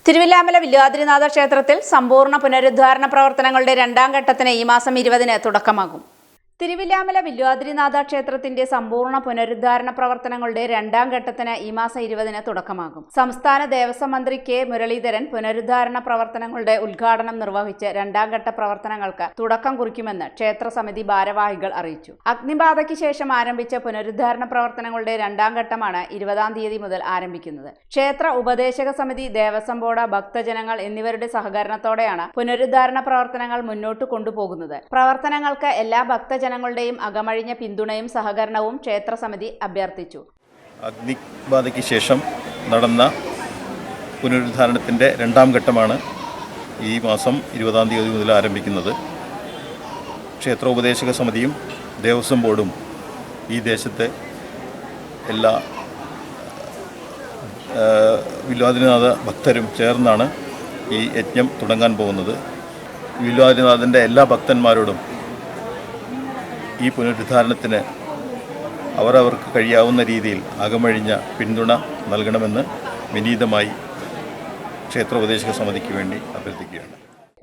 തിരുവില്ലാമല വില്വാദ്രിനാഥ ക്ഷേത്രത്തിൽ സമ്പൂർണ്ണ പുനരുദ്ധാരണ പ്രവർത്തനങ്ങളുടെ രണ്ടാം ഘട്ടത്തിന് ഈ മാസം 20-ന് തുടക്കമാകും. തിരുവില്ലാമല വില്വാദ്രിനാഥ ക്ഷേത്രത്തിന്റെ സമ്പൂർണ്ണ പുനരുദ്ധാരണ പ്രവർത്തനങ്ങളുടെ രണ്ടാം ഘട്ടത്തിന് ഈ മാസം 20-ന് തുടക്കമാകും. സംസ്ഥാന ദേവസ്വം മന്ത്രി കെ മുരളീധരൻ പുനരുദ്ധാരണ പ്രവർത്തനങ്ങളുടെ ഉദ്ഘാടനം നിർവഹിച്ച് രണ്ടാം ഘട്ട പ്രവർത്തനങ്ങൾക്ക് തുടക്കം കുറിക്കുമെന്ന് ക്ഷേത്ര സമിതി ഭാരവാഹികൾ അറിയിച്ചു. അഗ്നിബാധയ്ക്ക് ശേഷം ആരംഭിച്ച പുനരുദ്ധാരണ പ്രവർത്തനങ്ങളുടെ രണ്ടാം ഘട്ടമാണ് 20-ാം തീയതി മുതൽ ആരംഭിക്കുന്നത്. ക്ഷേത്ര ഉപദേശക സമിതി, ദേവസ്വം ബോർഡ്, ഭക്തജനങ്ങൾ എന്നിവരുടെ സഹകരണത്തോടെയാണ് പുനരുദ്ധാരണ പ്രവർത്തനങ്ങൾ മുന്നോട്ട് കൊണ്ടുപോകുന്നത്. പ്രവർത്തനങ്ങൾക്ക് എല്ലാ ജനങ്ങളുടെയും അകമഴിഞ്ഞ പിന്തുണയും സഹകരണവും ക്ഷേത്ര സമിതി അഭ്യർത്ഥിച്ചു. അഗ്നിബാധയ്ക്ക് ശേഷം നടന്ന പുനരുദ്ധാരണത്തിൻ്റെ രണ്ടാം ഘട്ടമാണ് ഈ മാസം 20-ാം തീയതി മുതൽ ആരംഭിക്കുന്നത്. ക്ഷേത്രോപദേശക സമിതിയും ദേവസ്വം ബോർഡും ഈ ദേശത്തെ എല്ലാ വില്വാദ്രിനാഥ ഭക്തരും ചേർന്നാണ് ഈ യജ്ഞം തുടങ്ങാൻ പോകുന്നത്. വില്വാദ്രിനാഥൻ്റെ എല്ലാ ഭക്തന്മാരോടും ഈ പുനരുദ്ധാരണത്തിന് അവർക്ക് കഴിയാവുന്ന രീതിയിൽ അകമഴിഞ്ഞ പിന്തുണ നൽകണമെന്ന് വിനീതമായി ക്ഷേത്രോപദേശക സമിതിക്ക് വേണ്ടി അഭ്യർത്ഥിക്കുകയാണ്.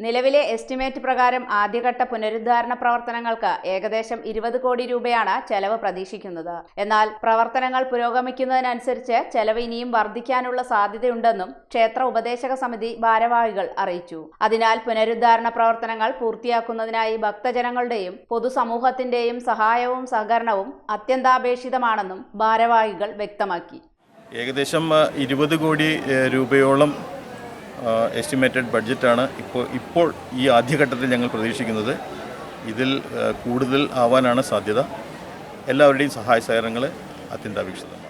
നിലവിലെ എസ്റ്റിമേറ്റ് പ്രകാരം ആദ്യഘട്ട പുനരുദ്ധാരണ പ്രവർത്തനങ്ങൾക്ക് ഏകദേശം 20 കോടി രൂപയാണ് ചെലവ് പ്രതീക്ഷിക്കുന്നത്. എന്നാൽ പ്രവർത്തനങ്ങൾ പുരോഗമിക്കുന്നതിനനുസരിച്ച് ചെലവ് ഇനിയും വർദ്ധിക്കാനുള്ള സാധ്യതയുണ്ടെന്നും ക്ഷേത്ര ഉപദേശക സമിതി ഭാരവാഹികൾ അറിയിച്ചു. അതിനാൽ പുനരുദ്ധാരണ പ്രവർത്തനങ്ങൾ പൂർത്തിയാക്കുന്നതിനായി ഭക്തജനങ്ങളുടെയും പൊതുസമൂഹത്തിന്റെയും സഹായവും സഹകരണവും അത്യന്താപേക്ഷിതമാണെന്നും ഭാരവാഹികൾ വ്യക്തമാക്കി. ഏകദേശം 20 കോടി രൂപയോളം എസ്റ്റിമേറ്റഡ് ബഡ്ജറ്റാണ് ഇപ്പോൾ ഈ ആദ്യഘട്ടത്തിൽ ഞങ്ങൾ പ്രതീക്ഷിക്കുന്നത്. ഇതിൽ കൂടുതൽ ആവാനാണ് സാധ്യത. എല്ലാവരുടെയും സഹായ സഹകരണങ്ങൾ അത്യന്താപേക്ഷിതം.